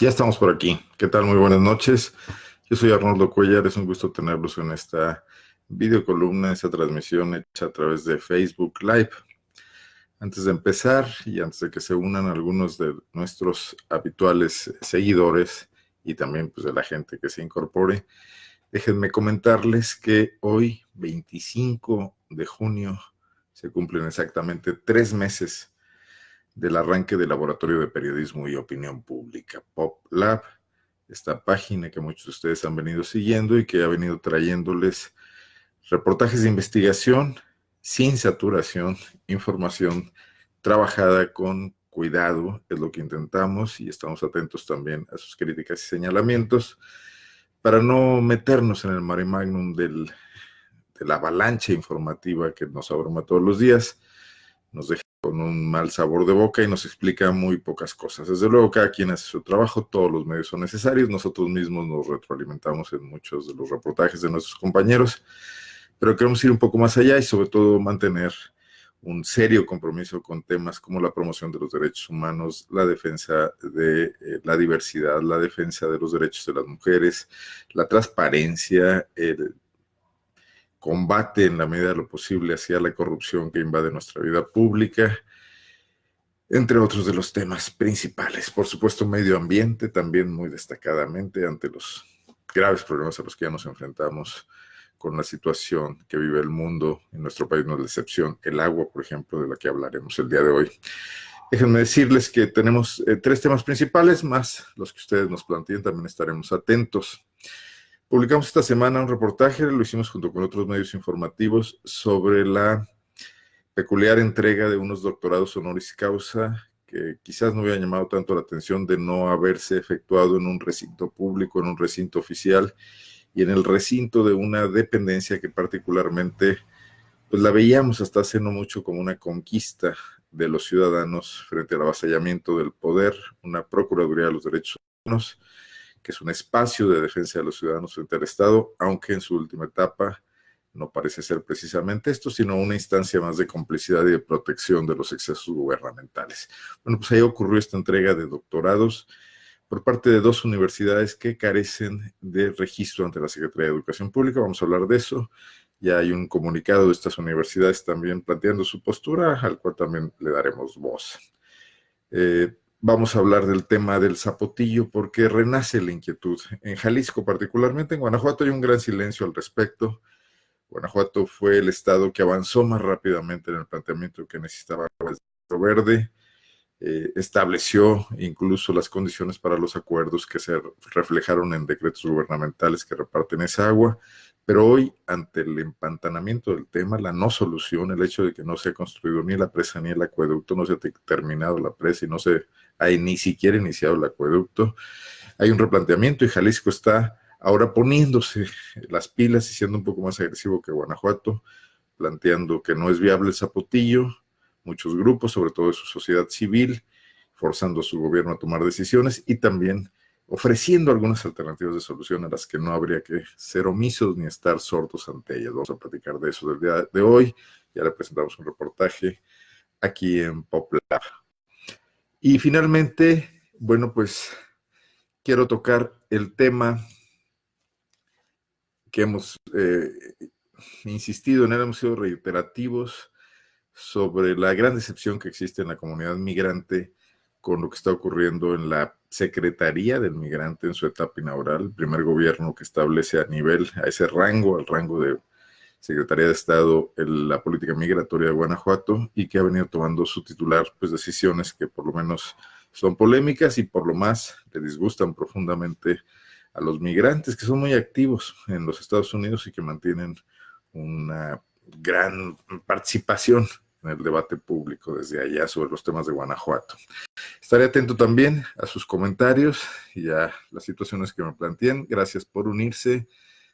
Ya estamos por aquí. ¿Qué tal? Muy buenas noches. Yo soy Arnoldo Cuellar. Es un gusto tenerlos en esta videocolumna, esta transmisión hecha a través de Facebook Live. Antes de empezar y antes de que se unan algunos de nuestros habituales seguidores y también pues, de la gente que se incorpore, déjenme comentarles que hoy, 25 de junio, se cumplen exactamente 3 meses del arranque del Laboratorio de Periodismo y Opinión Pública, PopLab, esta página que muchos de ustedes han venido siguiendo y que ha venido trayéndoles reportajes de investigación sin saturación, información trabajada con cuidado, es lo que intentamos y estamos atentos también a sus críticas y señalamientos para no meternos en el mare magnum de la avalancha informativa que nos abruma todos los días, nos deja con un mal sabor de boca y nos explica muy pocas cosas. Desde luego, cada quien hace su trabajo, todos los medios son necesarios, nosotros mismos nos retroalimentamos en muchos de los reportajes de nuestros compañeros, pero queremos ir un poco más allá y sobre todo mantener un serio compromiso con temas como la promoción de los derechos humanos, la defensa de la diversidad, la defensa de los derechos de las mujeres, la transparencia, el combate en la medida de lo posible hacia la corrupción que invade nuestra vida pública, entre otros de los temas principales. Por supuesto, medio ambiente también muy destacadamente ante los graves problemas a los que ya nos enfrentamos con la situación que vive el mundo. En nuestro país no es la excepción. El agua, por ejemplo, de la que hablaremos el día de hoy. Déjenme decirles que tenemos 3 temas principales, más los que ustedes nos planteen, también estaremos atentos. Publicamos esta semana un reportaje, lo hicimos junto con otros medios informativos, sobre la peculiar entrega de unos doctorados honoris causa que quizás no hubiera llamado tanto la atención de no haberse efectuado en un recinto público, en un recinto oficial y en el recinto de una dependencia que particularmente pues la veíamos hasta hace no mucho como una conquista de los ciudadanos frente al avasallamiento del poder, una Procuraduría de los Derechos Humanos, que es un espacio de defensa de los ciudadanos frente al Estado, aunque en su última etapa no parece ser precisamente esto, sino una instancia más de complicidad y de protección de los excesos gubernamentales. Bueno, pues ahí ocurrió esta entrega de doctorados por parte de 2 universidades que carecen de registro ante la Secretaría de Educación Pública. Vamos a hablar de eso. Ya hay un comunicado de estas universidades también planteando su postura, al cual también le daremos voz. Vamos a hablar del tema del zapotillo porque renace la inquietud. En Jalisco, particularmente en Guanajuato, hay un gran silencio al respecto. Guanajuato fue el estado que avanzó más rápidamente en el planteamiento que necesitaba el Centro Verde. Estableció incluso las condiciones para los acuerdos que se reflejaron en decretos gubernamentales que reparten esa agua, pero hoy, ante el empantanamiento del tema, la no solución, el hecho de que no se ha construido ni la presa ni el acueducto, no se ha terminado la presa y no se ha ni siquiera iniciado el acueducto, hay un replanteamiento y Jalisco está ahora poniéndose las pilas y siendo un poco más agresivo que Guanajuato, planteando que no es viable el zapotillo, muchos grupos, sobre todo de su sociedad civil, forzando a su gobierno a tomar decisiones y también ofreciendo algunas alternativas de solución a las que no habría que ser omisos ni estar sordos ante ellas. Vamos a platicar de eso del día de hoy. Ya le presentamos un reportaje aquí en PopLab. Y finalmente, bueno, pues quiero tocar el tema que hemos insistido en él, hemos sido reiterativos sobre la gran decepción que existe en la comunidad migrante con lo que está ocurriendo en la Secretaría del Migrante en su etapa inaugural, el primer gobierno que establece a nivel, a ese rango, al rango de Secretaría de Estado, la política migratoria de Guanajuato y que ha venido tomando su titular pues decisiones que por lo menos son polémicas y por lo más le disgustan profundamente a los migrantes que son muy activos en los Estados Unidos y que mantienen una gran participación en el debate público desde allá sobre los temas de Guanajuato. Estaré atento también a sus comentarios y a las situaciones que me planteen. Gracias por unirse.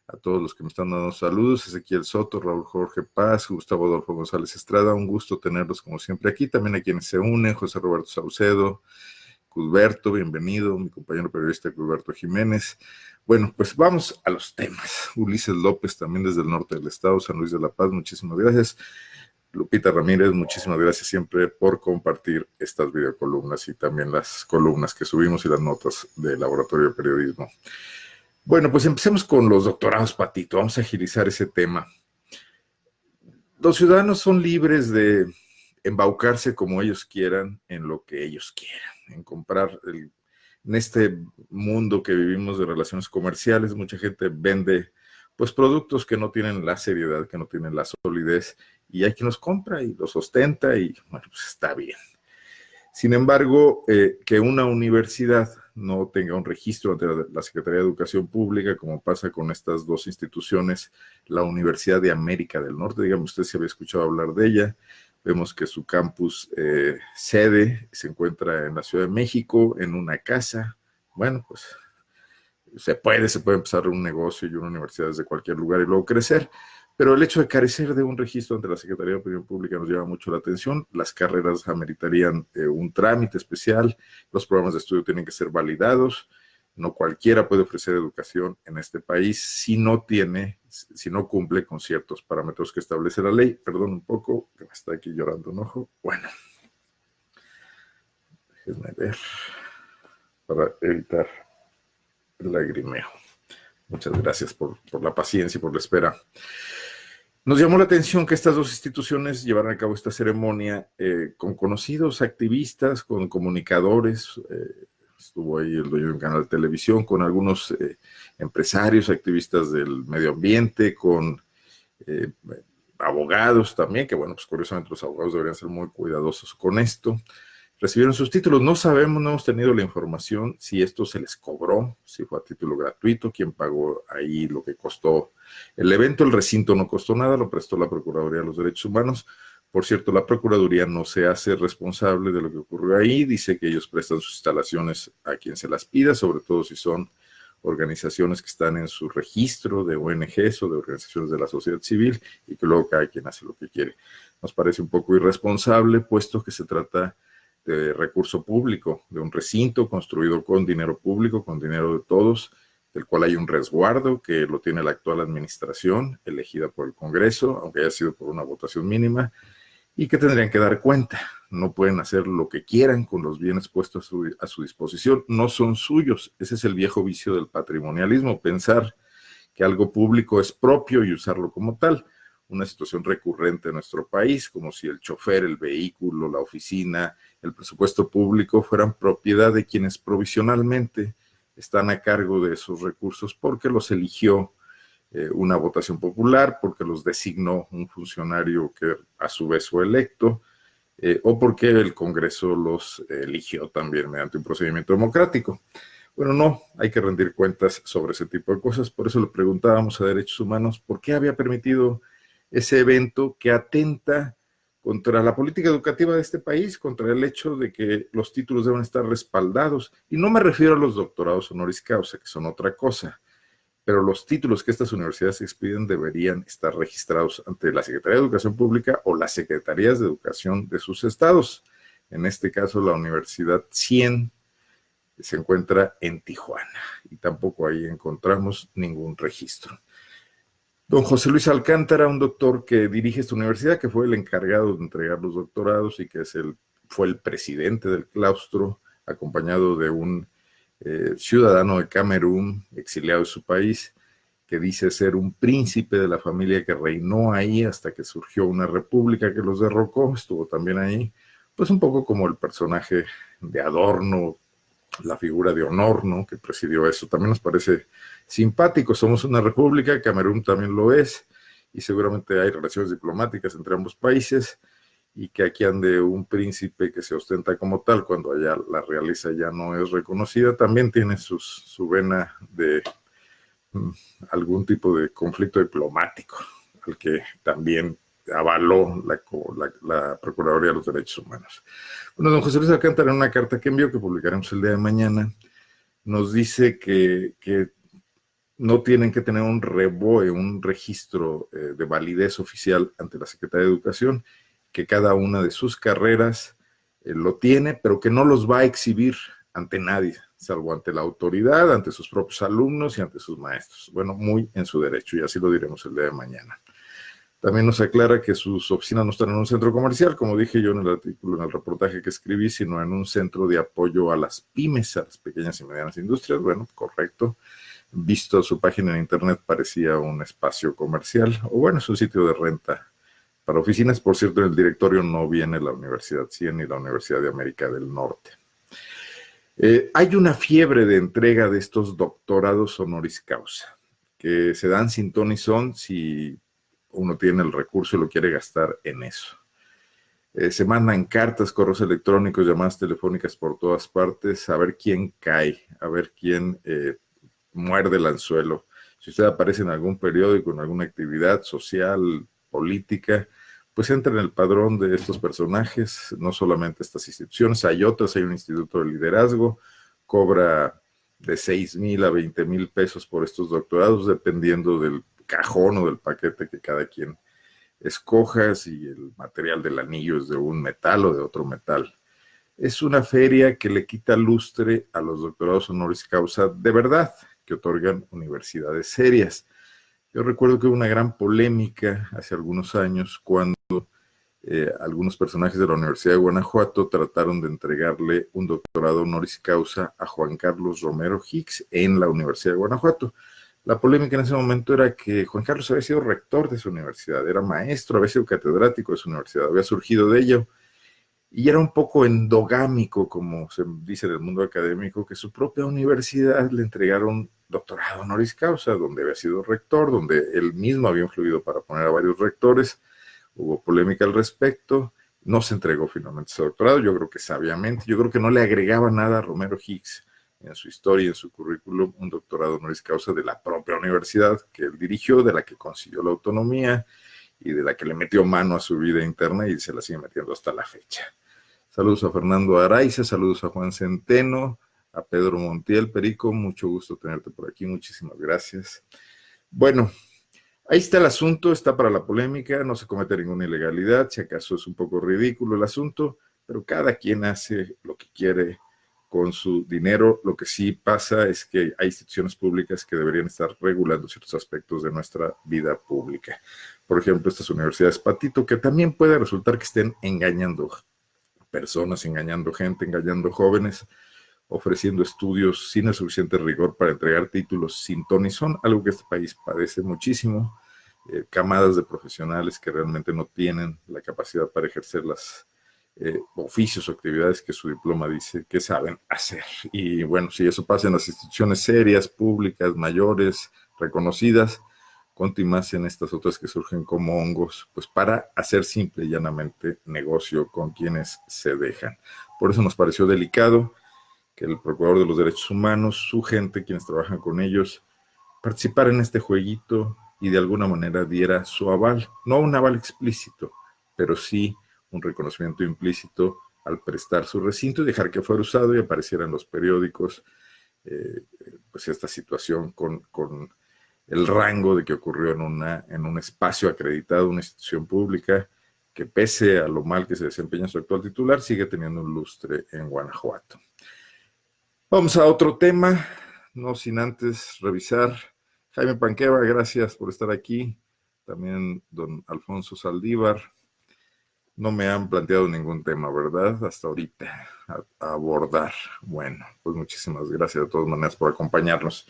A todos los que me están dando saludos, Ezequiel Soto, Raúl Jorge Paz, Gustavo Adolfo González Estrada, un gusto tenerlos como siempre aquí. También a quienes se unen, José Roberto Saucedo, Cusberto, bienvenido, mi compañero periodista Cusberto Jiménez. Bueno, pues vamos a los temas. Ulises López, también desde el norte del estado, San Luis de la Paz, muchísimas gracias. Lupita Ramírez, muchísimas gracias siempre por compartir estas videocolumnas y también las columnas que subimos y las notas del Laboratorio de Periodismo. Bueno, pues empecemos con los doctorados, Patito. Vamos a agilizar ese tema. Los ciudadanos son libres de embaucarse como ellos quieran, en lo que ellos quieran, en comprar en este mundo que vivimos de relaciones comerciales. Mucha gente vende pues productos que no tienen la seriedad, que no tienen la solidez, y hay quien los compra y los ostenta y bueno, pues está bien. Sin embargo, que una universidad no tenga un registro ante la Secretaría de Educación Pública, como pasa con estas dos instituciones, la Universidad de América del Norte, digamos, usted se había escuchado hablar de ella. Vemos que su campus sede se encuentra en la Ciudad de México, en una casa. Bueno, pues se puede empezar un negocio y una universidad desde cualquier lugar y luego crecer, pero el hecho de carecer de un registro ante la Secretaría de Opinión Pública nos llama mucho la atención. Las carreras ameritarían un trámite especial, los programas de estudio tienen que ser validados, no cualquiera puede ofrecer educación en este país si no cumple con ciertos parámetros que establece la ley. Perdón un poco, que me está aquí llorando un ojo. Bueno, déjenme ver para evitar el lagrimeo. Muchas gracias por la paciencia y por la espera. Nos llamó la atención que estas dos instituciones llevaran a cabo esta ceremonia con conocidos activistas, con comunicadores. Estuvo ahí el dueño de un canal de televisión, con algunos empresarios, activistas del medio ambiente, con abogados también, que bueno, pues curiosamente los abogados deberían ser muy cuidadosos con esto. Recibieron sus títulos. No sabemos, no hemos tenido la información si esto se les cobró, si fue a título gratuito, quién pagó ahí lo que costó el evento. El recinto no costó nada, lo prestó la Procuraduría de los Derechos Humanos. Por cierto, la Procuraduría no se hace responsable de lo que ocurrió ahí. Dice que ellos prestan sus instalaciones a quien se las pida, sobre todo si son organizaciones que están en su registro de ONGs o de organizaciones de la sociedad civil, y que luego cada quien hace lo que quiere. Nos parece un poco irresponsable, puesto que se trata de recurso público, de un recinto construido con dinero público, con dinero de todos, del cual hay un resguardo que lo tiene la actual administración, elegida por el Congreso, aunque haya sido por una votación mínima, y que tendrían que dar cuenta. No pueden hacer lo que quieran con los bienes puestos a su disposición, no son suyos. Ese es el viejo vicio del patrimonialismo, pensar que algo público es propio y usarlo como tal. Una situación recurrente en nuestro país, como si el chofer, el vehículo, la oficina, el presupuesto público fueran propiedad de quienes provisionalmente están a cargo de esos recursos porque los eligió una votación popular, porque los designó un funcionario que a su vez fue electo, o porque el Congreso los eligió también mediante un procedimiento democrático. Bueno, no, hay que rendir cuentas sobre ese tipo de cosas. Por eso le preguntábamos a Derechos Humanos por qué había permitido ese evento que atenta contra la política educativa de este país, contra el hecho de que los títulos deben estar respaldados. Y no me refiero a los doctorados honoris causa, que son otra cosa, pero los títulos que estas universidades expiden deberían estar registrados ante la Secretaría de Educación Pública o las secretarías de educación de sus estados. En este caso, la Universidad 100 se encuentra en Tijuana y tampoco ahí encontramos ningún registro. Don José Luis Alcántara, un doctor que dirige esta universidad, que fue el encargado de entregar los doctorados y que fue el presidente del claustro, acompañado de un ciudadano de Camerún, exiliado de su país, que dice ser un príncipe de la familia que reinó ahí hasta que surgió una república que los derrocó, estuvo también ahí, pues un poco como el personaje de Adorno, la figura de honor, ¿no?, que presidió eso. También nos parece simpático. Somos una república, Camerún también lo es, y seguramente hay relaciones diplomáticas entre ambos países, y que aquí ande un príncipe que se ostenta como tal cuando allá la realeza ya no es reconocida, también tiene su vena de algún tipo de conflicto diplomático, al que también avaló la Procuraduría de los Derechos Humanos. Bueno, don José Luis Alcántara, en una carta que envió, que publicaremos el día de mañana, nos dice que no tienen que tener un REBOE, un registro de validez oficial ante la Secretaría de Educación, que cada una de sus carreras lo tiene, pero que no los va a exhibir ante nadie, salvo ante la autoridad, ante sus propios alumnos y ante sus maestros. Bueno, muy en su derecho, y así lo diremos el día de mañana. También nos aclara que sus oficinas no están en un centro comercial, como dije yo en el artículo, en el reportaje que escribí, sino en un centro de apoyo a las pymes, a las pequeñas y medianas industrias. Bueno, correcto. Visto su página en internet parecía un espacio comercial, o bueno, es un sitio de renta para oficinas. Por cierto, en el directorio no viene la Universidad CIE ni la Universidad de América del Norte. Hay una fiebre de entrega de estos doctorados honoris causa, que se dan sin ton ni son si uno tiene el recurso y lo quiere gastar en eso. Se mandan cartas, correos electrónicos, llamadas telefónicas por todas partes, a ver quién cae, a ver quién muerde el anzuelo. Si usted aparece en algún periódico, en alguna actividad social, política, pues entra en el padrón de estos personajes, no solamente estas instituciones, hay otras, hay un instituto de liderazgo, cobra de 6,000 a 20,000 pesos por estos doctorados, dependiendo del cajón o del paquete que cada quien escoja, si el material del anillo es de un metal o de otro metal. Es una feria que le quita lustre a los doctorados honoris causa de verdad, que otorgan universidades serias. Yo recuerdo que hubo una gran polémica hace algunos años cuando algunos personajes de la Universidad de Guanajuato trataron de entregarle un doctorado honoris causa a Juan Carlos Romero Hicks en la Universidad de Guanajuato. La polémica en ese momento era que Juan Carlos había sido rector de su universidad, era maestro, había sido catedrático de su universidad, había surgido de ello, y era un poco endogámico, como se dice en el mundo académico, que su propia universidad le entregaron doctorado honoris causa, donde había sido rector, donde él mismo había influido para poner a varios rectores. Hubo polémica al respecto, no se entregó finalmente ese doctorado, yo creo que sabiamente, yo creo que no le agregaba nada a Romero Hicks en su historia, en su currículum, un doctorado honoris causa de la propia universidad que él dirigió, de la que consiguió la autonomía y de la que le metió mano a su vida interna y se la sigue metiendo hasta la fecha. Saludos a Fernando Araiza, saludos a Juan Centeno, a Pedro Montiel, Perico, mucho gusto tenerte por aquí, muchísimas gracias. Bueno, ahí está el asunto, está para la polémica, no se comete ninguna ilegalidad, si acaso es un poco ridículo el asunto, pero cada quien hace lo que quiere con su dinero. Lo que sí pasa es que hay instituciones públicas que deberían estar regulando ciertos aspectos de nuestra vida pública. Por ejemplo, estas universidades patito, que también puede resultar que estén engañando personas, engañando gente, engañando jóvenes, ofreciendo estudios sin el suficiente rigor para entregar títulos sin ton ni son, algo que este país padece muchísimo. Camadas de profesionales que realmente no tienen la capacidad para ejercer las oficios o actividades que su diploma dice que saben hacer. Y bueno, si eso pasa en las instituciones serias, públicas, mayores, reconocidas, cuanto y más en estas otras que surgen como hongos, pues para hacer simple y llanamente negocio con quienes se dejan. Por eso nos pareció delicado que el Procurador de los Derechos Humanos, su gente, quienes trabajan con ellos, participara en este jueguito y de alguna manera diera su aval, no un aval explícito, pero sí un reconocimiento implícito al prestar su recinto y dejar que fuera usado y apareciera en los periódicos pues esta situación con el rango de que ocurrió en un espacio acreditado, una institución pública, que pese a lo mal que se desempeña su actual titular, sigue teniendo un lustre en Guanajuato. Vamos a otro tema, no sin antes revisar. Jaime Panqueva, gracias por estar aquí. También don Alfonso Saldívar. No me han planteado ningún tema, ¿verdad? Hasta ahorita a abordar. Bueno, pues muchísimas gracias de todas maneras por acompañarnos.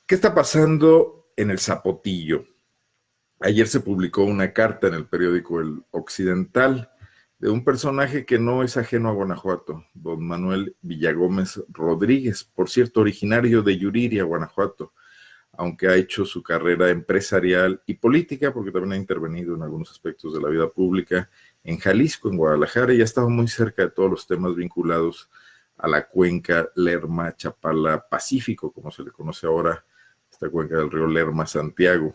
¿Qué está pasando en el Zapotillo? Ayer se publicó una carta en el periódico El Occidental de un personaje que no es ajeno a Guanajuato, don Manuel Villagómez Rodríguez, por cierto, originario de Yuriria, Guanajuato, aunque ha hecho su carrera empresarial y política, porque también ha intervenido en algunos aspectos de la vida pública en Jalisco, en Guadalajara, y ha estado muy cerca de todos los temas vinculados a la cuenca Lerma-Chapala-Pacífico, como se le conoce ahora, esta cuenca del río Lerma-Santiago.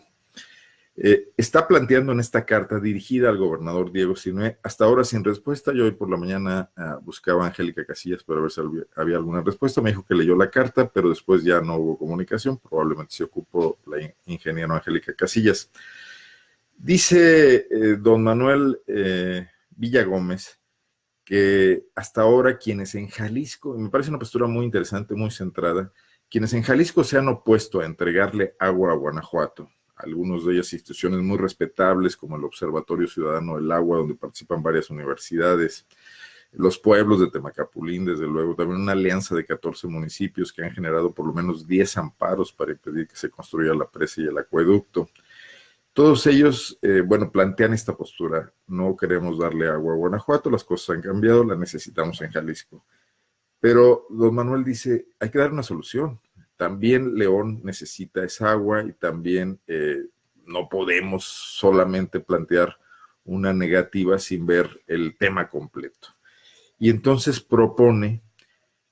Está planteando en esta carta dirigida al gobernador Diego Sinue, hasta ahora sin respuesta. Yo hoy por la mañana buscaba a Angélica Casillas para ver si había alguna respuesta. Me dijo que leyó la carta, pero después ya no hubo comunicación. Probablemente se ocupó la ingeniera Angélica Casillas. Dice don Manuel Villagómez que hasta ahora quienes en Jalisco, y me parece una postura muy interesante, muy centrada, quienes en Jalisco se han opuesto a entregarle agua a Guanajuato, algunos de ellas instituciones muy respetables, como el Observatorio Ciudadano del Agua, donde participan varias universidades, los pueblos de Temacapulín, desde luego, también una alianza de 14 municipios que han generado por lo menos 10 amparos para impedir que se construya la presa y el acueducto. Todos ellos, plantean esta postura: no queremos darle agua a Guanajuato, las cosas han cambiado, la necesitamos en Jalisco. Pero don Manuel dice, hay que dar una solución. También León necesita esa agua y también no podemos solamente plantear una negativa sin ver el tema completo. Y entonces propone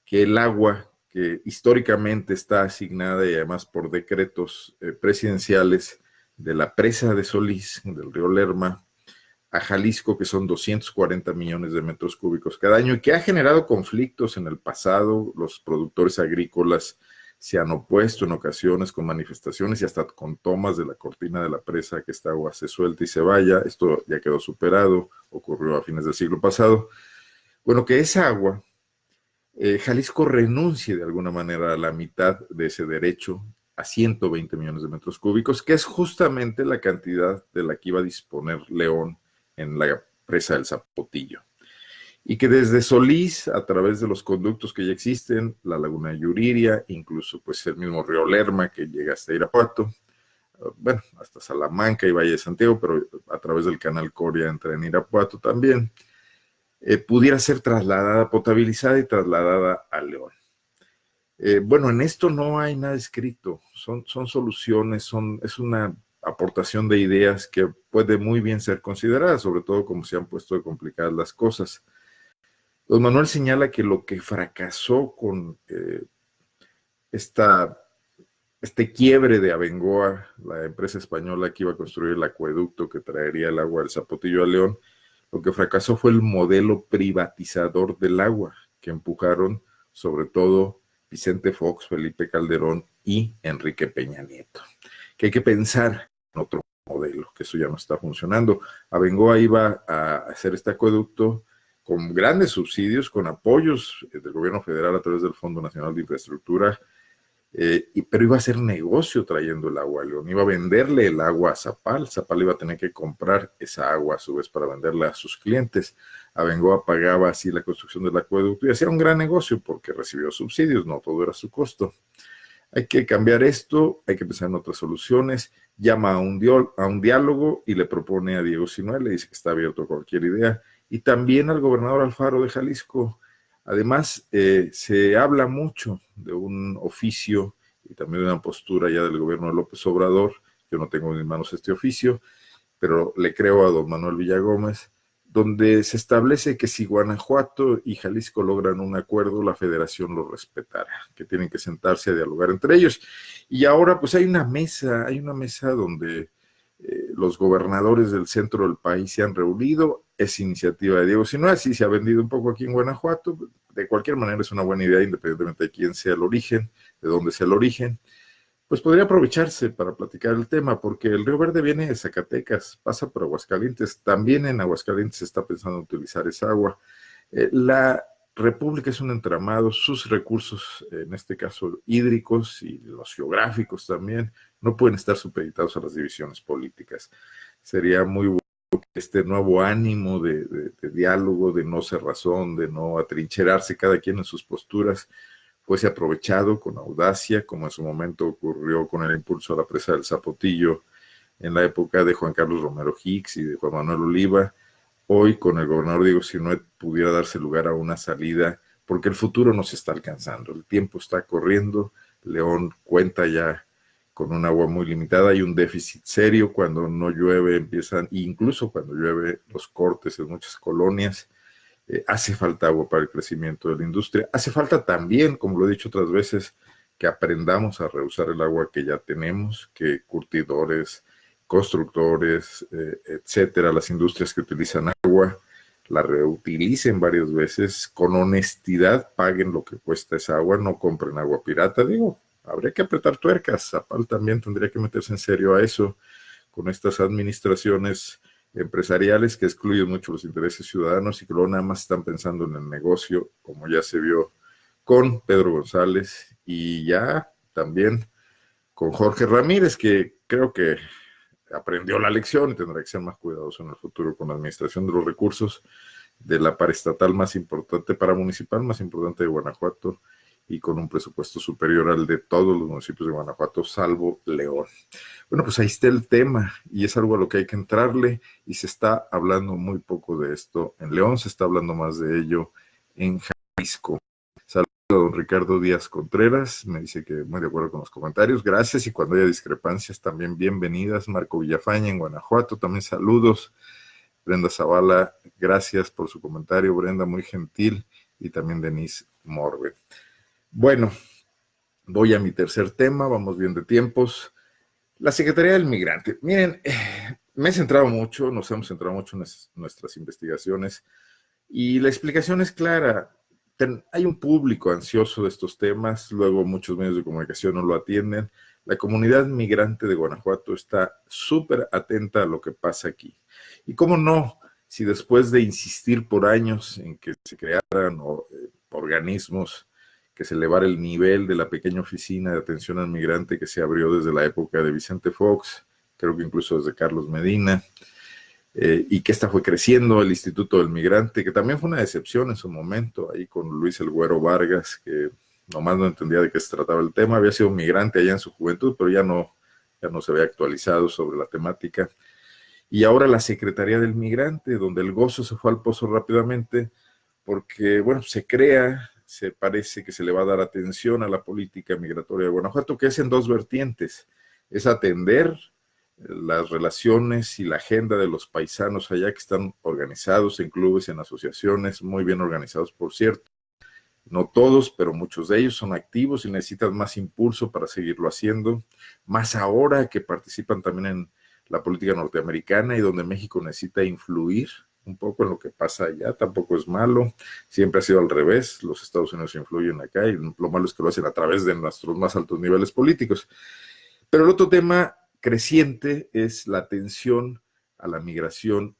que el agua, que históricamente está asignada y además por decretos presidenciales de la presa de Solís, del río Lerma, a Jalisco, que son 240 millones de metros cúbicos cada año y que ha generado conflictos en el pasado. Los productores agrícolas se han opuesto en ocasiones con manifestaciones y hasta con tomas de la cortina de la presa, que esta agua se suelte y se vaya. Esto ya quedó superado, ocurrió a fines del siglo pasado. Bueno, que esa agua, Jalisco renuncie de alguna manera a la mitad de ese derecho, a 120 millones de metros cúbicos, que es justamente la cantidad de la que iba a disponer León en la presa del Zapotillo. Y que desde Solís, a través de los conductos que ya existen, la laguna de Yuriria, incluso pues el mismo río Lerma que llega hasta Irapuato, hasta Salamanca y Valle de Santiago, pero a través del canal Coria entra en Irapuato también, pudiera ser trasladada, potabilizada y trasladada a León. En esto no hay nada escrito, son soluciones, es una aportación de ideas que puede muy bien ser considerada, sobre todo como se han puesto de complicadas las cosas. Don Manuel señala que lo que fracasó con este quiebre de Abengoa, la empresa española que iba a construir el acueducto que traería el agua del Zapotillo a León, lo que fracasó fue el modelo privatizador del agua que empujaron sobre todo Vicente Fox, Felipe Calderón y Enrique Peña Nieto. Que hay que pensar en otro modelo, que eso ya no está funcionando. Abengoa iba a hacer este acueducto con grandes subsidios, con apoyos del gobierno federal a través del Fondo Nacional de Infraestructura, pero iba a hacer negocio trayendo el agua a León, iba a venderle el agua a Zapal iba a tener que comprar esa agua a su vez para venderla a sus clientes. Abengoa pagaba así la construcción del acueducto y hacía un gran negocio porque recibió subsidios, no todo era su costo. Hay que cambiar esto, hay que pensar en otras soluciones. Llama a un diálogo y le propone a Diego Sinue, le dice que está abierto a cualquier idea, y también al gobernador Alfaro de Jalisco. Además, se habla mucho de un oficio y también de una postura ya del gobierno de López Obrador. Yo no tengo en mis manos este oficio, pero le creo a don Manuel Villagómez, donde se establece que si Guanajuato y Jalisco logran un acuerdo, la federación lo respetará, que tienen que sentarse a dialogar entre ellos. Y ahora pues hay una mesa donde los gobernadores del centro del país se han reunido. Es iniciativa de Diego Sinue, así se ha vendido un poco aquí en Guanajuato. De cualquier manera es una buena idea, independientemente de quién sea el origen, de dónde sea el origen. Pues podría aprovecharse para platicar el tema, porque el Río Verde viene de Zacatecas, pasa por Aguascalientes, también en Aguascalientes se está pensando en utilizar esa agua. La República es un entramado, sus recursos, en este caso hídricos y los geográficos también, no pueden estar supeditados a las divisiones políticas. Sería muy bueno que este nuevo ánimo de diálogo, de no cerrazón, de no atrincherarse cada quien en sus posturas, fuese aprovechado con audacia, como en su momento ocurrió con el impulso a la presa del Zapotillo en la época de Juan Carlos Romero Hicks y de Juan Manuel Oliva. Hoy con el gobernador Diego Sinue pudiera darse lugar a una salida, porque el futuro nos está alcanzando, el tiempo está corriendo. León cuenta ya con un agua muy limitada, hay un déficit serio. Cuando no llueve empiezan, incluso cuando llueve, los cortes en muchas colonias. Hace falta agua para el crecimiento de la industria. Hace falta también, como lo he dicho otras veces, que aprendamos a reusar el agua que ya tenemos, que curtidores, constructores, etcétera, las industrias que utilizan agua, la reutilicen varias veces, con honestidad paguen lo que cuesta esa agua, no compren agua pirata. Digo, habría que apretar tuercas. Zapal también tendría que meterse en serio a eso, con estas administraciones empresariales que excluyen mucho los intereses ciudadanos y que luego nada más están pensando en el negocio, como ya se vio con Pedro González y ya también con Jorge Ramírez, que creo que aprendió la lección y tendrá que ser más cuidadoso en el futuro con la administración de los recursos de la paraestatal más importante, paramunicipal más importante de Guanajuato, y con un presupuesto superior al de todos los municipios de Guanajuato, salvo León. Bueno, pues ahí está el tema, y es algo a lo que hay que entrarle, y se está hablando muy poco de esto. En León se está hablando más de ello, en Jalisco. Saludos a don Ricardo Díaz Contreras, me dice que muy de acuerdo con los comentarios, gracias, y cuando haya discrepancias también bienvenidas. Marco Villafaña en Guanajuato, también saludos. Brenda Zavala, gracias por su comentario, Brenda, muy gentil, y también Denise Morbe. Bueno, voy a mi tercer tema, vamos bien de tiempos. La Secretaría del Migrante. Miren, me he centrado mucho, nos hemos centrado mucho en nuestras investigaciones, y la explicación es clara. Hay un público ansioso de estos temas, luego muchos medios de comunicación no lo atienden. La comunidad migrante de Guanajuato está súper atenta a lo que pasa aquí. Y cómo no, si después de insistir por años en que se crearan organismos, que se elevara el nivel de la pequeña oficina de atención al migrante que se abrió desde la época de Vicente Fox, creo que incluso desde Carlos Medina, y que esta fue creciendo, el Instituto del Migrante, que también fue una decepción en su momento, ahí con Luis el Güero Vargas, que nomás no entendía de qué se trataba el tema, había sido migrante allá en su juventud, pero ya no se había actualizado sobre la temática. Y ahora la Secretaría del Migrante, donde el gozo se fue al pozo rápidamente, porque, bueno, se parece que se le va a dar atención a la política migratoria de Guanajuato, que es en dos vertientes. Es atender las relaciones y la agenda de los paisanos allá, que están organizados en clubes, en asociaciones, muy bien organizados, por cierto. No todos, pero muchos de ellos son activos y necesitan más impulso para seguirlo haciendo, más ahora que participan también en la política norteamericana y donde México necesita influir un poco en lo que pasa allá. Tampoco es malo, siempre ha sido al revés, los Estados Unidos influyen acá y lo malo es que lo hacen a través de nuestros más altos niveles políticos. Pero el otro tema creciente es la atención a la migración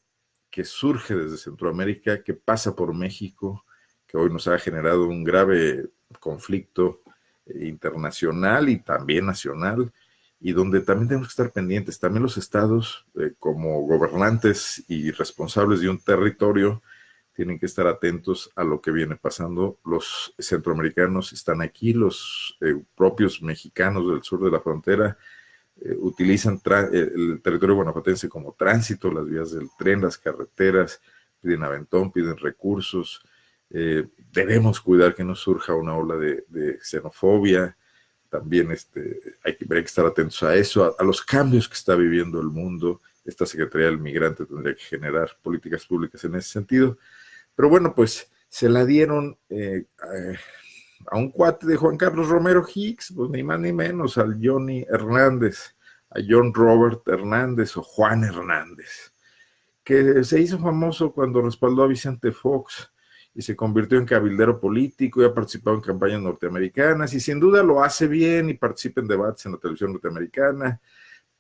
que surge desde Centroamérica, que pasa por México, que hoy nos ha generado un grave conflicto internacional y también nacional, y donde también tenemos que estar pendientes. También los estados, como gobernantes y responsables de un territorio, tienen que estar atentos a lo que viene pasando. Los centroamericanos están aquí, los propios mexicanos del sur de la frontera utilizan el territorio guanajuatense como tránsito, las vías del tren, las carreteras, piden aventón, piden recursos. Debemos cuidar que no surja una ola de xenofobia. También hay que estar atentos a eso, a los cambios que está viviendo el mundo. Esta Secretaría del Migrante tendría que generar políticas públicas en ese sentido. Pero bueno, pues se la dieron a un cuate de Juan Carlos Romero Hicks, pues ni más ni menos, al Johnny Hernández, a John Robert Hernández o Juan Hernández, que se hizo famoso cuando respaldó a Vicente Fox y se convirtió en cabildero político y ha participado en campañas norteamericanas y sin duda lo hace bien y participa en debates en la televisión norteamericana,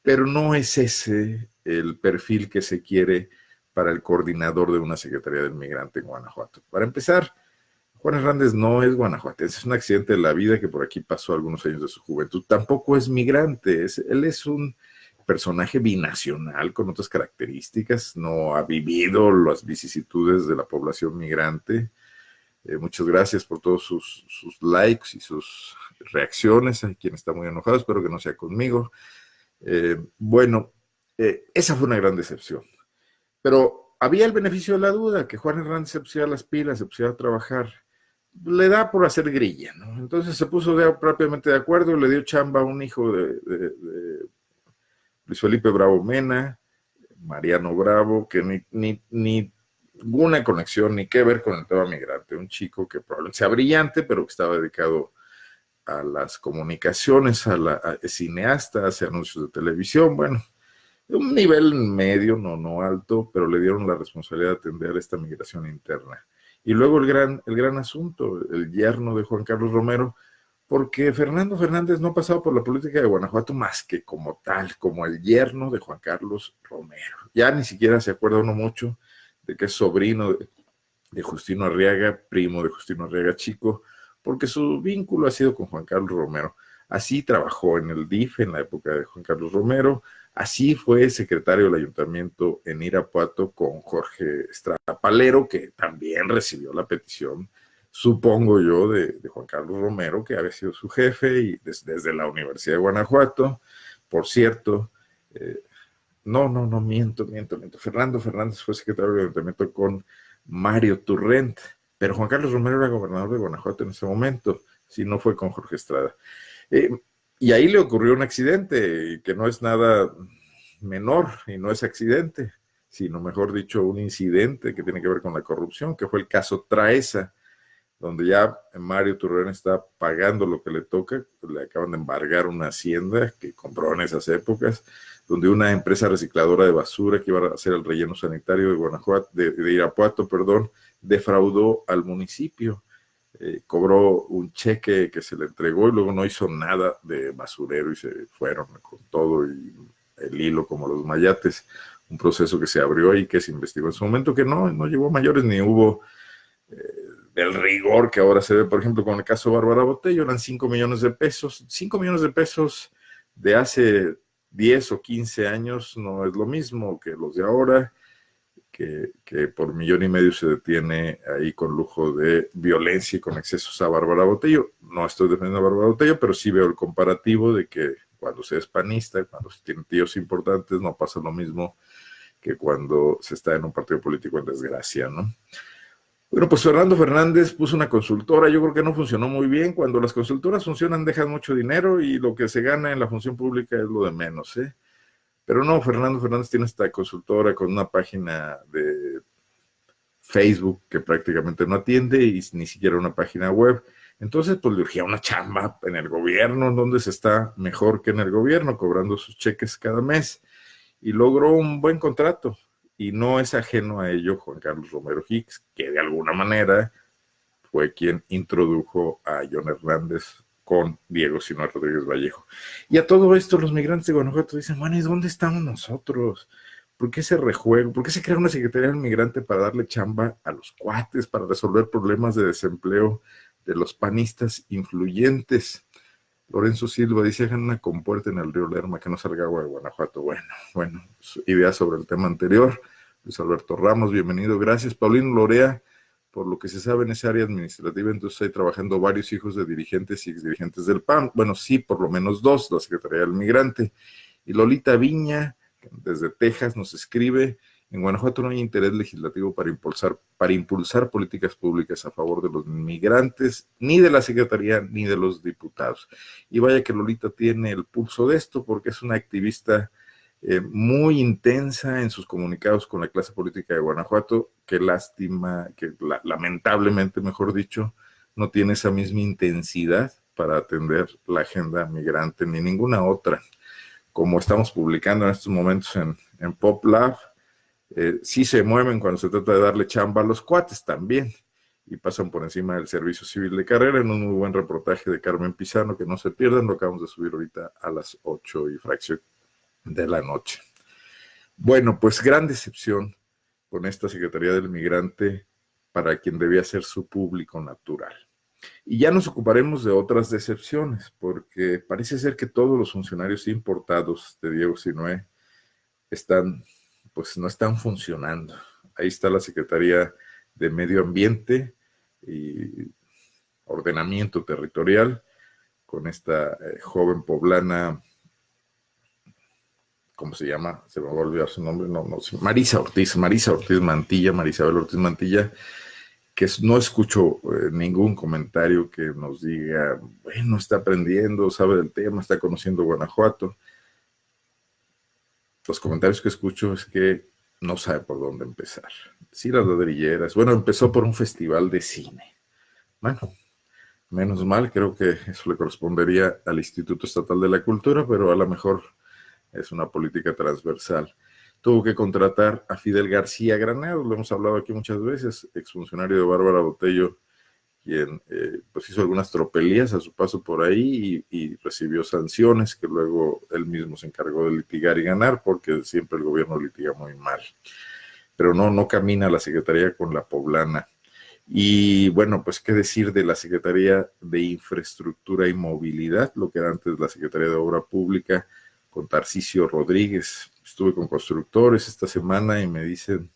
pero no es ese el perfil que se quiere para el coordinador de una Secretaría del Migrante en Guanajuato. Para empezar, Juan Hernández no es guanajuatense, es un accidente de la vida que por aquí pasó algunos años de su juventud. Tampoco es migrante, él es un personaje binacional con otras características, no ha vivido las vicisitudes de la población migrante. Muchas gracias por todos sus likes y sus reacciones. Hay quien está muy enojado, espero que no sea conmigo. Bueno, esa fue una gran decepción. Pero había el beneficio de la duda, que Juan Hernández se pusiera las pilas, se pusiera a trabajar. Le da por hacer grilla, ¿no? Entonces se puso rápidamente de acuerdo y le dio chamba a un hijo de Luis Felipe Bravo Mena, Mariano Bravo, que ni ninguna conexión ni qué ver con el tema migrante. Un chico que probablemente sea brillante, pero que estaba dedicado a las comunicaciones, a cineasta, hace anuncios de televisión, bueno, de un nivel medio, no alto, pero le dieron la responsabilidad de atender esta migración interna. Y luego el gran asunto, el yerno de Juan Carlos Romero, porque Fernando Fernández no ha pasado por la política de Guanajuato más que como tal, como el yerno de Juan Carlos Romero. Ya ni siquiera se acuerda uno mucho de que es sobrino de Justino Arriaga, primo de Justino Arriaga Chico, porque su vínculo ha sido con Juan Carlos Romero. Así trabajó en el DIF en la época de Juan Carlos Romero. Así fue secretario del ayuntamiento en Irapuato con Jorge Estrada Palero, que también recibió la petición, supongo yo, de Juan Carlos Romero, que había sido su jefe, y desde la Universidad de Guanajuato. Por cierto, no, miento. Fernando Fernández fue secretario del ayuntamiento con Mario Turrent, pero Juan Carlos Romero era gobernador de Guanajuato en ese momento, si no fue con Jorge Estrada. Eh, y ahí le ocurrió un accidente, que no es nada menor y no es accidente, sino mejor dicho, un incidente que tiene que ver con la corrupción, que fue el caso Traesa, donde ya Mario Turrén está pagando lo que le toca. Le acaban de embargar una hacienda que compró en esas épocas, donde una empresa recicladora de basura que iba a hacer el relleno sanitario de Guanajuato, de Irapuato, perdón, defraudó al municipio. Cobró un cheque que se le entregó y luego no hizo nada de basurero y se fueron con todo y el hilo como los mayates. Un proceso que se abrió y que se investigó en su momento, que no llegó a mayores ni hubo del rigor que ahora se ve, por ejemplo, con el caso Bárbara Botello. Eran 5 millones de pesos. 5 millones de pesos de hace 10 o 15 años no es lo mismo que los de ahora, que por 1,5 millones se detiene ahí con lujo de violencia y con excesos a Bárbara Botello. No estoy defendiendo a Bárbara Botello, pero sí veo el comparativo de que cuando se es panista, cuando se tienen tíos importantes, no pasa lo mismo que cuando se está en un partido político en desgracia, ¿no? Bueno, pues Fernando Fernández puso una consultora. Yo creo que no funcionó muy bien. Cuando las consultoras funcionan, dejan mucho dinero y lo que se gana en la función pública es lo de menos, ¿eh? Pero no, Fernando Fernández tiene esta consultora con una página de Facebook que prácticamente no atiende y ni siquiera una página web. Entonces, pues le urgía una chamba en el gobierno, donde se está mejor que en el gobierno, cobrando sus cheques cada mes. Y logró un buen contrato. Y no es ajeno a ello Juan Carlos Romero Hicks, que de alguna manera fue quien introdujo a John Hernández con Diego Sinue Rodríguez Vallejo. Y a todo esto los migrantes de Guanajuato dicen, bueno, ¿y dónde estamos nosotros? ¿Por qué se rejuega? ¿Por qué se crea una Secretaría del Migrante para darle chamba a los cuates, para resolver problemas de desempleo de los panistas influyentes? Lorenzo Silva dice, hagan una compuerta en el río Lerma que no salga agua de Guanajuato. Bueno, idea sobre el tema anterior. Luis Alberto Ramos, bienvenido, gracias. Paulino Lorea, por lo que se sabe en esa área administrativa, entonces hay trabajando varios hijos de dirigentes y exdirigentes del PAN. Bueno, sí, por lo menos 2, la Secretaría del Migrante. Y Lolita Viña, desde Texas, nos escribe, en Guanajuato no hay interés legislativo para impulsar políticas públicas a favor de los migrantes, ni de la Secretaría, ni de los diputados. Y vaya que Lolita tiene el pulso de esto, porque es una activista muy intensa en sus comunicados con la clase política de Guanajuato. Qué lástima, que lamentablemente, mejor dicho, no tiene esa misma intensidad para atender la agenda migrante, ni ninguna otra. Como estamos publicando en estos momentos en PopLab, sí se mueven cuando se trata de darle chamba a los cuates también, y pasan por encima del servicio civil de carrera, en un muy buen reportaje de Carmen Pizano, que no se pierdan, lo acabamos de subir ahorita a las 8 y fracción de la noche. Bueno, pues gran decepción con esta Secretaría del Migrante para quien debía ser su público natural. Y ya nos ocuparemos de otras decepciones, porque parece ser que todos los funcionarios importados de Diego Sinue no están funcionando. Ahí está la Secretaría de Medio Ambiente y Ordenamiento Territorial, con esta joven poblana, ¿cómo se llama? Se me va a olvidar su nombre, Marisa Ortiz Mantilla, Marisabel Ortiz Mantilla, que no escucho ningún comentario que nos diga, bueno, está aprendiendo, sabe del tema, está conociendo Guanajuato. Los comentarios que escucho es que no sabe por dónde empezar. Sí, las ladrilleras. Bueno, empezó por un festival de cine. Bueno, menos mal, creo que eso le correspondería al Instituto Estatal de la Cultura, pero a lo mejor es una política transversal. Tuvo que contratar a Fidel García Granados, lo hemos hablado aquí muchas veces, exfuncionario de Bárbara Botello, quien pues hizo algunas tropelías a su paso por ahí y recibió sanciones que luego él mismo se encargó de litigar y ganar, porque siempre el gobierno litiga muy mal. Pero no camina la Secretaría con la poblana. Y bueno, pues qué decir de la Secretaría de Infraestructura y Movilidad, lo que era antes la Secretaría de Obra Pública, con Tarcisio Rodríguez. Estuve con constructores esta semana y me dicen,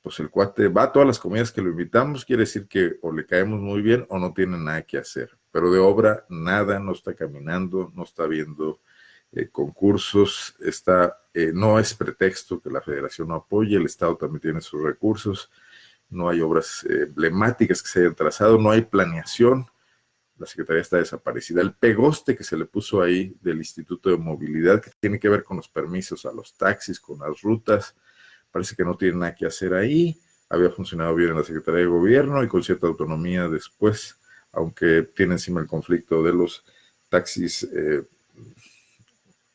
pues el cuate va a todas las comidas que lo invitamos, quiere decir que o le caemos muy bien o no tiene nada que hacer. Pero de obra nada, no está caminando, no está viendo concursos, no es pretexto que la federación no apoye, el Estado también tiene sus recursos, no hay obras emblemáticas que se hayan trazado, no hay planeación, la Secretaría está desaparecida. El pegoste que se le puso ahí del Instituto de Movilidad, que tiene que ver con los permisos a los taxis, con las rutas, parece que no tiene nada que hacer ahí. Había funcionado bien en la Secretaría de Gobierno y con cierta autonomía después, aunque tiene encima el conflicto de los taxis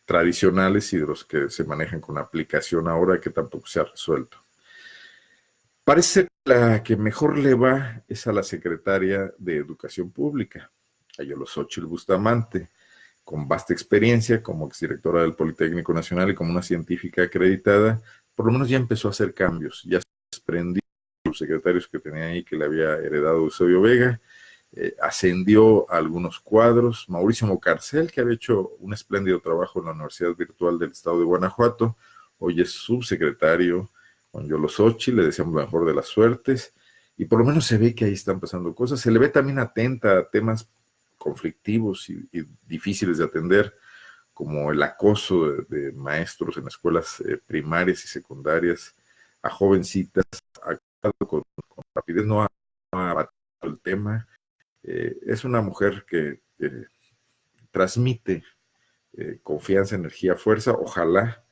tradicionales y de los que se manejan con aplicación ahora, que tampoco se ha resuelto. Parece que la que mejor le va es a la secretaria de Educación Pública, a Yolosóchitl Bustamante, con vasta experiencia como exdirectora del Politécnico Nacional y como una científica acreditada. Por lo menos ya empezó a hacer cambios, ya se desprendió de los secretarios que tenía ahí, que le había heredado Eusebio Vega, ascendió a algunos cuadros. Mauricio Mocarcel, que había hecho un espléndido trabajo en la Universidad Virtual del Estado de Guanajuato, hoy es subsecretario con Yolosóchitl, le deseamos la mejor de las suertes, y por lo menos se ve que ahí están pasando cosas. Se le ve también atenta a temas conflictivos y difíciles de atender, como el acoso de maestros en escuelas primarias y secundarias a jovencitas, con rapidez, no ha abatido el tema. Es una mujer que transmite confianza, energía, fuerza. Ojalá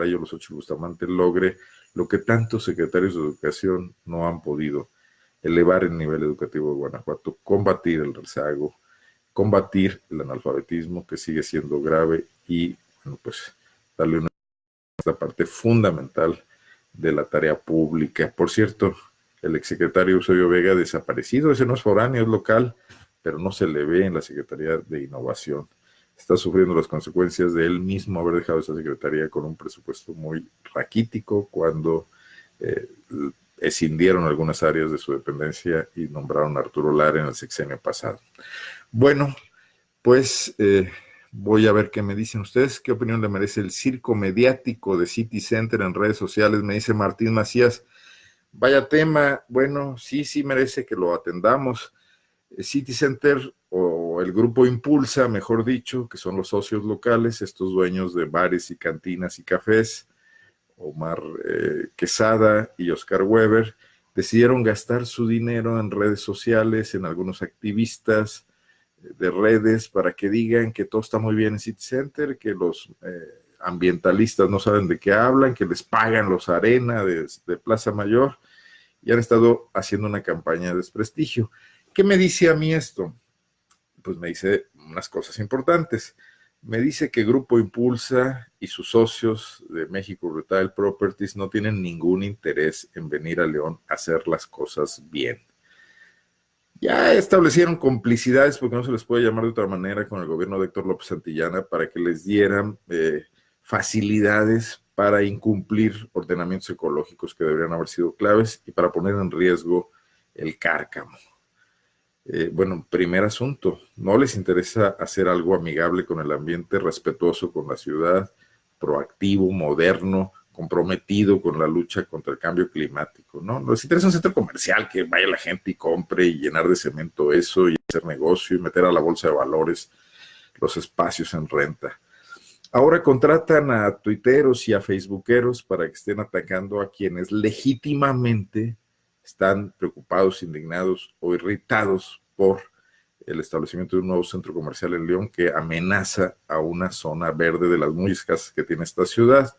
Yolosóchitl Bustamante logre lo que tantos secretarios de educación no han podido: elevar el nivel educativo de Guanajuato, combatir el rezago, combatir el analfabetismo, que sigue siendo grave, y bueno, pues darle una parte fundamental de la tarea pública. Por cierto, el exsecretario Eusebio Vega desaparecido, ese no es foráneo, es local, pero no se le ve en la Secretaría de Innovación. Está sufriendo las consecuencias de él mismo haber dejado esa secretaría con un presupuesto muy raquítico, cuando escindieron algunas áreas de su dependencia y nombraron a Arturo Lara en el sexenio pasado. Bueno, pues voy a ver qué me dicen ustedes, qué opinión le merece el circo mediático de City Center en redes sociales. Me dice Martín Macías, vaya tema. Bueno, sí merece que lo atendamos. City Center, o el grupo Impulsa, mejor dicho, que son los socios locales, estos dueños de bares y cantinas y cafés, Omar Quesada y Oscar Weber, decidieron gastar su dinero en redes sociales, en algunos activistas de redes, para que digan que todo está muy bien en City Center, que los ambientalistas no saben de qué hablan, que les pagan los Arena de Plaza Mayor, y han estado haciendo una campaña de desprestigio. ¿Qué me dice a mí esto? Pues me dice unas cosas importantes. Me dice que Grupo Impulsa y sus socios de México Retail Properties no tienen ningún interés en venir a León a hacer las cosas bien. Ya establecieron complicidades, porque no se les puede llamar de otra manera, con el gobierno de Héctor López Santillana, para que les dieran facilidades para incumplir ordenamientos ecológicos que deberían haber sido claves y para poner en riesgo el cárcamo. Bueno, primer asunto, no les interesa hacer algo amigable con el ambiente, respetuoso con la ciudad, proactivo, moderno, comprometido con la lucha contra el cambio climático, ¿no? Les interesa un centro comercial, que vaya la gente y compre, y llenar de cemento eso, y hacer negocio, y meter a la bolsa de valores los espacios en renta. Ahora contratan a tuiteros y a facebookeros para que estén atacando a quienes legítimamente están preocupados, indignados o irritados por el establecimiento de un nuevo centro comercial en León, que amenaza a una zona verde de las muy escasas que tiene esta ciudad.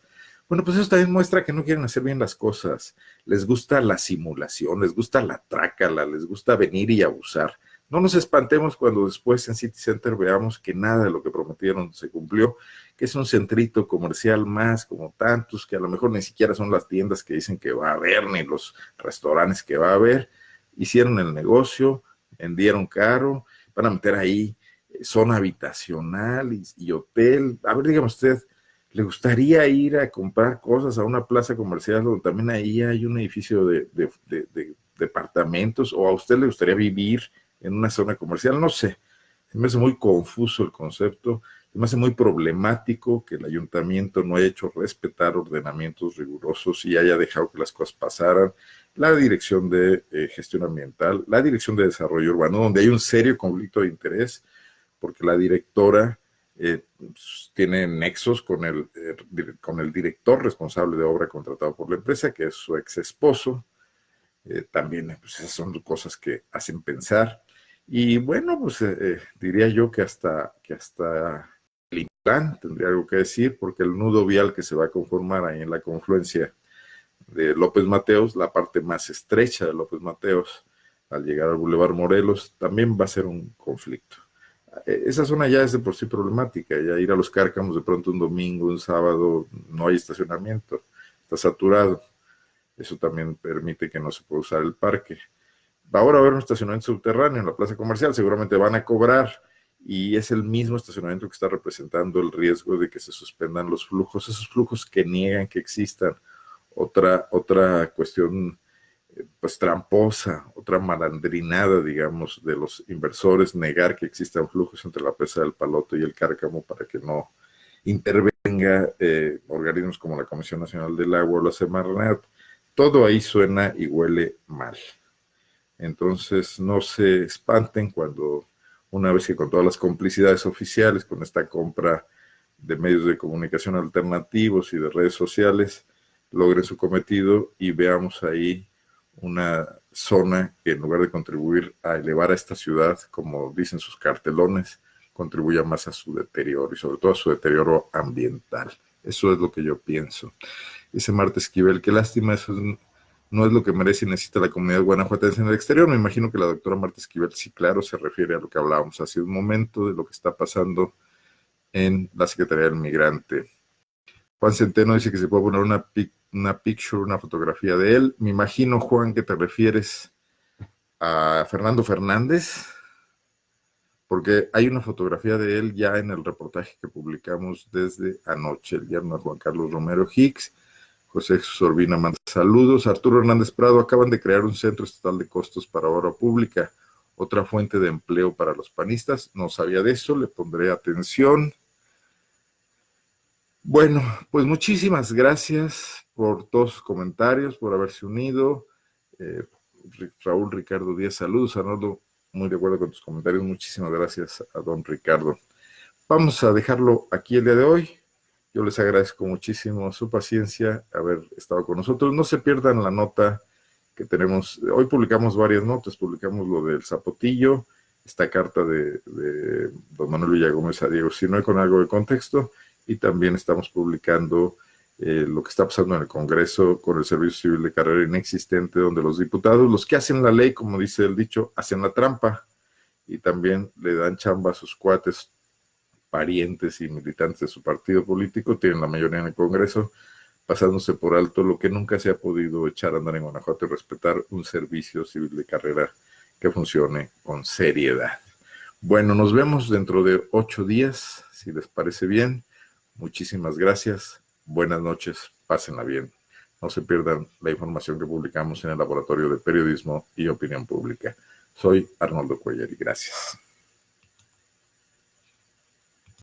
Bueno, pues eso también muestra que no quieren hacer bien las cosas. Les gusta la simulación, les gusta la trácala, les gusta venir y abusar. No nos espantemos cuando después en City Center veamos que nada de lo que prometieron se cumplió, que es un centrito comercial más, como tantos, que a lo mejor ni siquiera son las tiendas que dicen que va a haber, ni los restaurantes que va a haber. Hicieron el negocio, vendieron caro, van a meter ahí zona habitacional y hotel. A ver, dígame usted, ¿le gustaría ir a comprar cosas a una plaza comercial donde también ahí hay un edificio de departamentos, o a usted le gustaría vivir en una zona comercial, no sé. Me hace muy confuso el concepto, me hace muy problemático que el ayuntamiento no haya hecho respetar ordenamientos rigurosos y haya dejado que las cosas pasaran. La dirección de gestión ambiental, la dirección de desarrollo urbano, donde hay un serio conflicto de interés, porque la directora tiene nexos con el director responsable de obra contratado por la empresa, que es su ex esposo. También pues, esas son cosas que hacen pensar. Y bueno, pues diría yo que hasta el Intran tendría algo que decir, porque el nudo vial que se va a conformar ahí en la confluencia de López Mateos, la parte más estrecha de López Mateos, al llegar al Boulevard Morelos, también va a ser un conflicto. Esa zona ya es de por sí problemática, ya ir a Los Cárcamos de pronto un domingo, un sábado, no hay estacionamiento, está saturado. Eso también permite que no se pueda usar el parque. Va ahora a haber un estacionamiento subterráneo en la plaza comercial, seguramente van a cobrar, y es el mismo estacionamiento que está representando el riesgo de que se suspendan los flujos, esos flujos que niegan que existan. Otra cuestión pues tramposa, otra malandrinada, digamos, de los inversores, negar que existan flujos entre la presa del Palote y el Cárcamo para que no intervenga organismos como la Comisión Nacional del Agua o la Semarnat. Todo ahí suena y huele mal. Entonces no se espanten cuando, una vez que con todas las complicidades oficiales, con esta compra de medios de comunicación alternativos y de redes sociales, logren su cometido y veamos ahí una zona que, en lugar de contribuir a elevar a esta ciudad, como dicen sus cartelones, contribuya más a su deterioro y sobre todo a su deterioro ambiental. Eso es lo que yo pienso. Ese Marta Esquivel, qué lástima, eso no es lo que merece y necesita la comunidad guanajuatense en el exterior. Me imagino que la doctora Marta Esquivel, sí, claro, se refiere a lo que hablábamos hace un momento, de lo que está pasando en la Secretaría del Migrante. Juan Centeno dice que se puede poner una fotografía de él. Me imagino, Juan, que te refieres a Fernando Fernández, porque hay una fotografía de él ya en el reportaje que publicamos desde anoche, el yerno de Juan Carlos Romero Hicks. José Jesús Urbina manda saludos. Arturo Hernández Prado, acaban de crear un centro estatal de costos para obra pública, otra fuente de empleo para los panistas. No sabía de eso, le pondré atención. Bueno, pues muchísimas gracias por todos sus comentarios, por haberse unido. Raúl Ricardo Díaz, saludos. Arnoldo, muy de acuerdo con tus comentarios. Muchísimas gracias a don Ricardo. Vamos a dejarlo aquí el día de hoy. Yo les agradezco muchísimo su paciencia, haber estado con nosotros. No se pierdan la nota que tenemos. Hoy publicamos varias notas. Publicamos lo del Zapotillo, esta carta de don Manuel Villagómez a Diego Sinoe con algo de contexto, y también estamos publicando lo que está pasando en el Congreso con el Servicio Civil de Carrera Inexistente, donde los diputados, los que hacen la ley, como dice el dicho, hacen la trampa, y también le dan chamba a sus cuates, parientes y militantes de su partido político, tienen la mayoría en el Congreso, pasándose por alto lo que nunca se ha podido echar a andar en Guanajuato y respetar un servicio civil de carrera que funcione con seriedad. Bueno, nos vemos dentro de 8 días, si les parece bien. Muchísimas gracias, buenas noches, pásenla bien. No se pierdan la información que publicamos en el Laboratorio de Periodismo y Opinión Pública. Soy Arnoldo Cuellar y gracias.